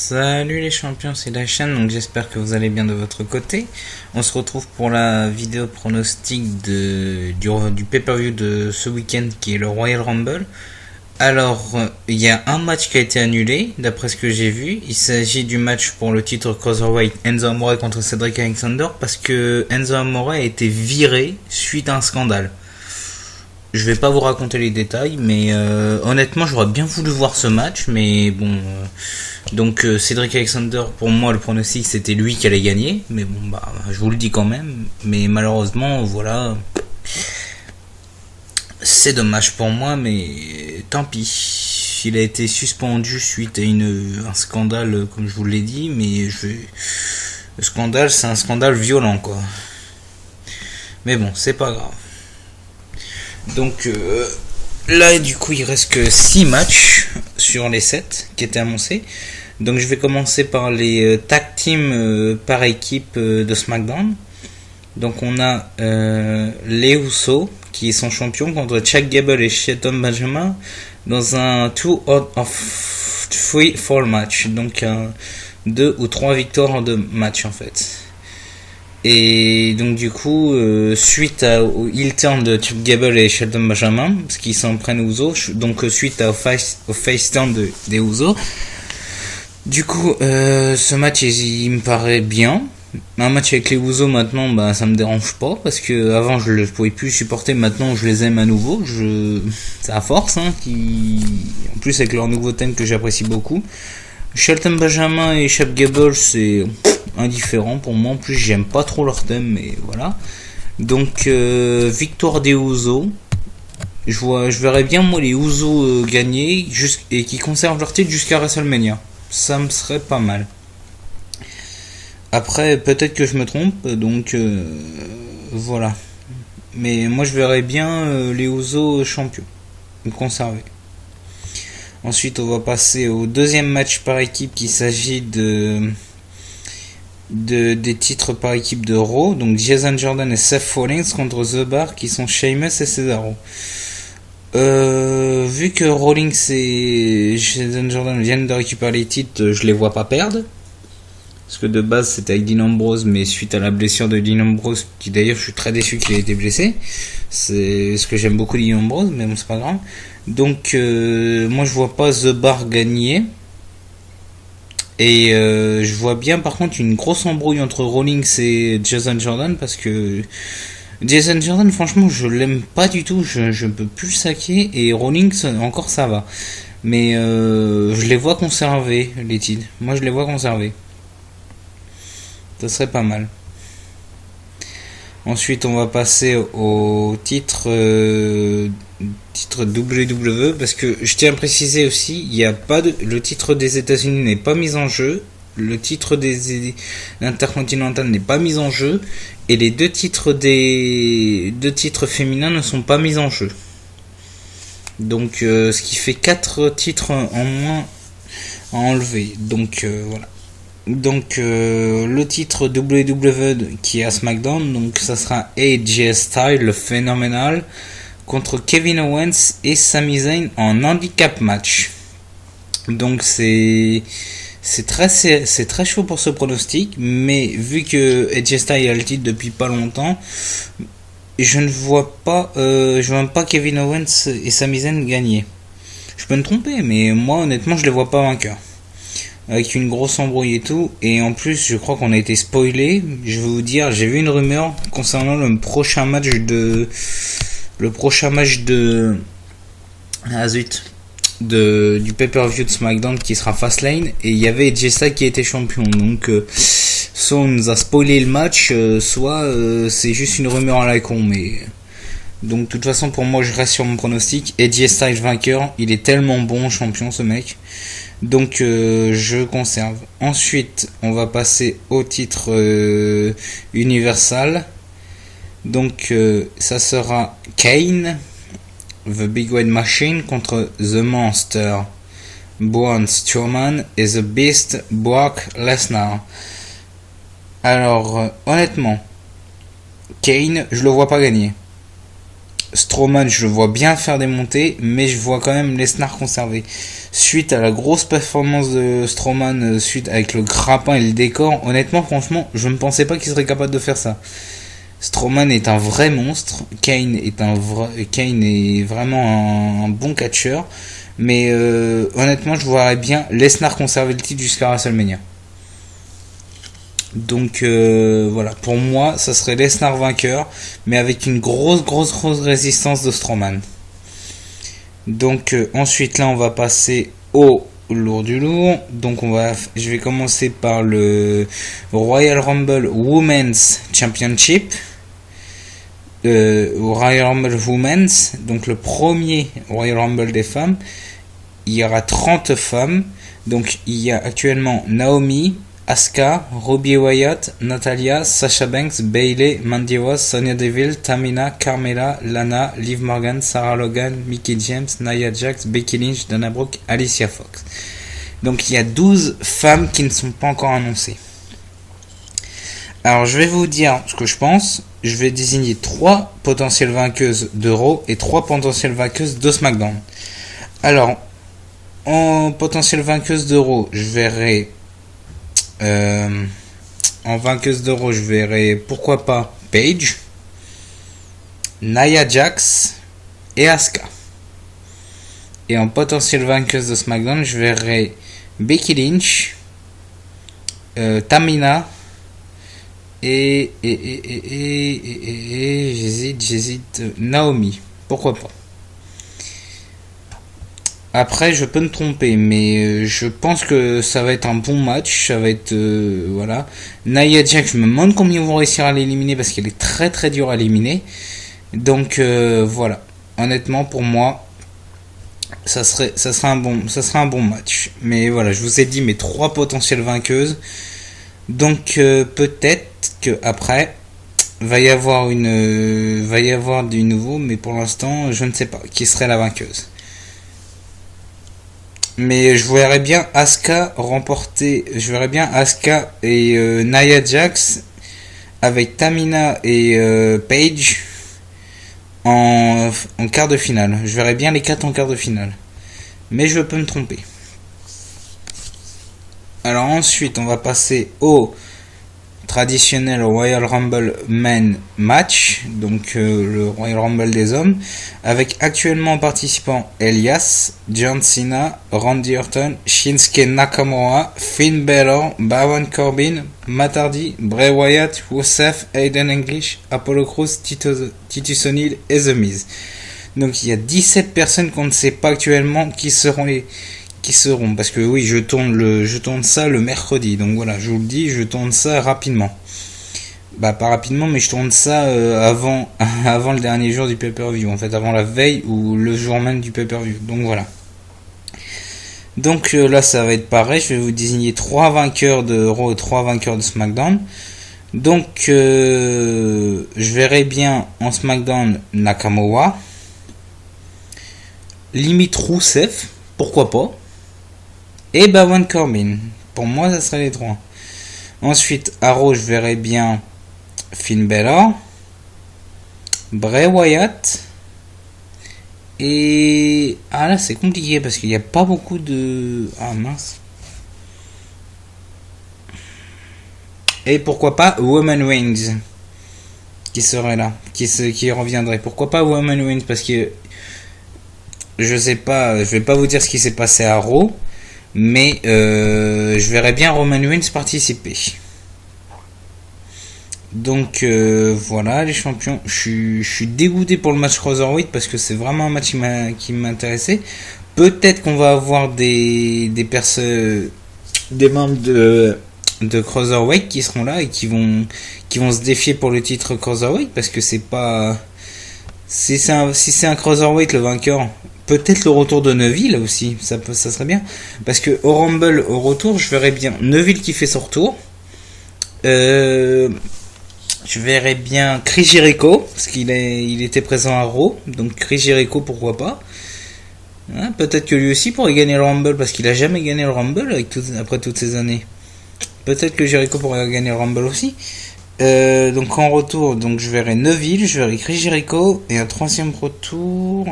Salut les champions, c'est la chaîne, donc j'espère que vous allez bien de votre côté. On se retrouve pour la vidéo pronostic du pay-per-view de ce week-end qui est le Royal Rumble. Alors, il y a un match qui a été annulé, d'après ce que j'ai vu. Il s'agit du match pour le titre Cruiserweight Enzo Amore contre Cedric Alexander, parce que Enzo Amore a été viré suite à un scandale. Je vais pas vous raconter les détails, mais honnêtement, j'aurais bien voulu voir ce match, mais bon. Donc Cedric Alexander, pour moi, le pronostic c'était lui qui allait gagner, mais bon, bah, je vous le dis quand même. Mais malheureusement, voilà, c'est dommage pour moi, mais tant pis. Il a été suspendu suite à un scandale, comme je vous l'ai dit, mais le scandale, c'est un scandale violent, quoi. Mais bon, c'est pas grave. Donc là, du coup, il reste que 6 matchs sur les 7 qui étaient annoncés. Donc je vais commencer par les tag teams par équipe de SmackDown. Donc on a les Usos qui sont champions contre Chad Gable et Shelton Benjamin dans un 2 out of 3 fall match. Donc 2 ou 3 victoires en 2 matchs en fait. Et donc du coup, suite au heel turn de Chad Gable et Shelton Benjamin, parce qu'ils s'en prennent aux Usos, donc suite au face turn des Usos, du coup, ce match il me paraît bien. Un match avec les Usos maintenant, bah ça me dérange pas parce que avant je pouvais plus supporter, maintenant je les aime à nouveau. C'est à force, hein, en plus avec leur nouveau thème que j'apprécie beaucoup. Shelton Benjamin et Chad Gable, c'est indifférent pour moi. En plus, j'aime pas trop leur thème, mais voilà. Donc, victoire des Usos. Je verrais bien moi les Usos gagner et qui conservent leur titre jusqu'à WrestleMania. Ça me serait pas mal. Après, peut-être que je me trompe, donc voilà. Mais moi, je verrais bien les Usos champions, conserver. Ensuite, on va passer au deuxième match par équipe qui s'agit des titres par équipe de Raw. Donc Jason Jordan et Seth Rollins contre The Bar qui sont Sheamus et Cesaro. Vu que Rollins et Jason Jordan viennent de récupérer les titres, je les vois pas perdre. Parce que de base c'était avec Dean Ambrose, mais suite à la blessure de Dean Ambrose, qui d'ailleurs je suis très déçu qu'il ait été blessé. C'est ce que j'aime beaucoup Dean Ambrose, mais bon c'est pas grave. Donc moi je vois pas The Bar gagner. Et je vois bien par contre une grosse embrouille entre Rollins et Jason Jordan, parce que Jason Jordan franchement je l'aime pas du tout, je peux plus le saquer, et Rollins encore ça va. Mais je les vois conserver les titres. Moi je les vois conserver. Ça serait pas mal. Ensuite, on va passer au titre WWE, parce que je tiens à préciser aussi, il y a pas le titre des États-Unis n'est pas mis en jeu, le titre des Intercontinental n'est pas mis en jeu, et les deux titres féminins ne sont pas mis en jeu. Donc, ce qui fait 4 titres en moins à enlever. Donc voilà. Donc le titre WWE qui est à SmackDown, donc ça sera AJ Styles, le phénoménal, contre Kevin Owens et Sami Zayn en handicap match. Donc c'est très chaud pour ce pronostic, mais vu que AJ Styles a le titre depuis pas longtemps, je ne vois pas Kevin Owens et Sami Zayn gagner. Je peux me tromper, mais moi honnêtement je les vois pas vainqueurs. Avec une grosse embrouille et tout, et en plus je crois qu'on a été spoilé. Je vais vous dire, j'ai vu une rumeur concernant le prochain match de du pay-per-view de SmackDown qui sera Fastlane, et il y avait AJ Styles qui était champion. Donc soit on nous a spoilé le match, soit c'est juste une rumeur à la con. Mais donc de toute façon pour moi je reste sur mon pronostic. AJ Styles vainqueur, il est tellement bon champion ce mec. Donc je conserve. Ensuite, on va passer au titre Universal. Donc ça sera Kane, The Big Red Machine contre The Monster, Braun Strowman et The Beast, Brock Lesnar. Alors honnêtement, Kane, je le vois pas gagner. Strowman, je le vois bien faire des montées, mais je vois quand même Lesnar conserver. Suite à la grosse performance de Strowman, suite avec le grappin et le décor, honnêtement, franchement, je ne pensais pas qu'il serait capable de faire ça. Strowman est un vrai monstre, Kane est vraiment un bon catcheur, mais honnêtement, je verrais bien Lesnar conserver le titre jusqu'à WrestleMania. Donc voilà, pour moi, ça serait Lesnar vainqueur, mais avec une grosse résistance de Strowman. Donc ensuite là, on va passer au lourd du lourd. Donc je vais commencer par le Royal Rumble Women's Championship. Au Royal Rumble Women's, donc le premier Royal Rumble des femmes, il y aura 30 femmes. Donc il y a actuellement Naomi, Asuka, Ruby Wyatt, Natalia, Sasha Banks, Bayley, Mandy Rose, Sonya Deville, Tamina, Carmella, Lana, Liv Morgan, Sarah Logan, Mickie James, Nia Jax, Becky Lynch, Dana Brooke, Alicia Fox. Donc il y a 12 femmes qui ne sont pas encore annoncées. Alors je vais vous dire ce que je pense. Je vais désigner 3 potentielles vainqueuses de Raw et 3 potentielles vainqueuses de SmackDown. Alors, en potentielle vainqueuse de Raw, je verrai... en vainqueuse de Raw, je verrai pourquoi pas Paige, Nia Jax et Asuka. Et en potentielle vainqueuse de SmackDown, je verrai Becky Lynch, Tamina et j'hésite, Naomi. Pourquoi pas. Après, je peux me tromper, mais je pense que ça va être un bon match. Ça va être voilà. Nia Jax, je me demande combien ils vont réussir à l'éliminer parce qu'elle est très dure à éliminer. Donc voilà. Honnêtement, pour moi, ça sera un bon match. Mais voilà, je vous ai dit mes 3 potentielles vainqueuses. Donc peut-être que après va y avoir du nouveau, mais pour l'instant, je ne sais pas qui serait la vainqueuse. Mais je verrais bien Asuka remporter. Je verrais bien Asuka et Nia Jax avec Tamina et Paige en quart de finale. Je verrais bien les 4 en quart de finale. Mais je peux me tromper. Alors ensuite, on va passer au traditionnel Royal Rumble Men Match, donc le Royal Rumble des hommes, avec actuellement en participant Elias, John Cena, Randy Orton, Shinsuke Nakamura, Finn Balor, Baron Corbin, Matt Hardy, Bray Wyatt, Rusev, Aiden English, Apollo Crews, Titus O'Neil et The Miz. Donc il y a 17 personnes qu'on ne sait pas actuellement qui seront parce que oui, je tourne ça le mercredi, donc voilà, je vous le dis, je tourne ça rapidement. Bah pas rapidement, mais je tourne ça avant le dernier jour du pay-per-view, en fait, avant la veille ou le jour même du pay-per-view. Donc voilà. Donc là ça va être pareil, je vais vous désigner 3 vainqueurs de Raw et 3 vainqueurs de SmackDown. Donc je verrai bien en SmackDown Nakamura, limite Rusev, pourquoi pas, et Baron Corbin. Pour moi, ça serait les 3. Ensuite, à Raw, je verrais bien Finn Balor, Bray Wyatt, et... Ah là, c'est compliqué parce qu'il n'y a pas beaucoup de... Ah mince. Et pourquoi pas Roman Reigns qui serait là, qui reviendrait. Pourquoi pas Roman Reigns, parce que je sais pas, je vais pas vous dire ce qui s'est passé à Raw, mais je verrais bien Roman Reigns participer. Donc voilà les champions. Je suis dégoûté pour le match Cruiserweight parce que c'est vraiment un match qui m'intéressait. Peut-être qu'on va avoir des membres de Cruiserweight qui seront là et qui vont se défier pour le titre Cruiserweight, parce que c'est pas, si c'est un Cruiserweight le vainqueur, peut-être le retour de Neville aussi, ça serait bien, parce que au Rumble au retour, je verrais bien Neville qui fait son retour. Je verrais bien Chris Jericho, parce qu'il était présent à Raw, donc Chris Jericho, pourquoi pas. Hein, peut-être que lui aussi pourrait gagner le Rumble, parce qu'il a jamais gagné le Rumble après toutes ces années. Peut-être que Jericho pourrait gagner le Rumble aussi. Donc en retour, donc je verrai Neville, je verrai Chris Jericho et un troisième retour,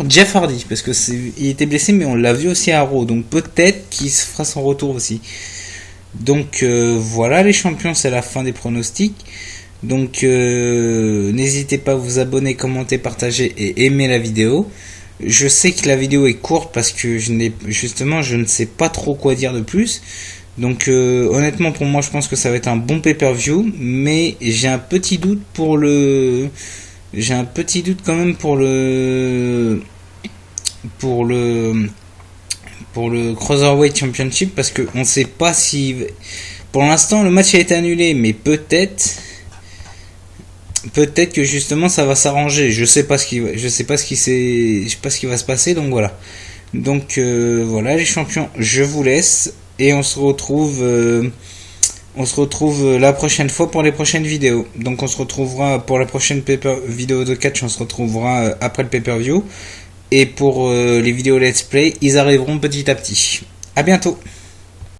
Jeff Hardy, parce que il était blessé, mais on l'a vu aussi à Raw, donc peut-être qu'il se fera son retour aussi. Donc voilà les champions, c'est la fin des pronostics. Donc n'hésitez pas à vous abonner, commenter, partager et aimer la vidéo. Je sais que la vidéo est courte parce que je ne sais pas trop quoi dire de plus. Donc honnêtement pour moi je pense que ça va être un bon pay-per-view, mais j'ai un petit doute quand même pour le Cruiserweight Championship, parce que on sait pas si pour l'instant le match a été annulé, mais peut-être que justement ça va s'arranger. Je sais pas ce qui va se passer, donc voilà. Donc voilà les champions, je vous laisse et on se retrouve la prochaine fois pour les prochaines vidéos. Donc on se retrouvera pour la prochaine vidéo de catch, on se retrouvera après le pay-per-view, et pour les vidéos let's play, ils arriveront petit à petit. À bientôt.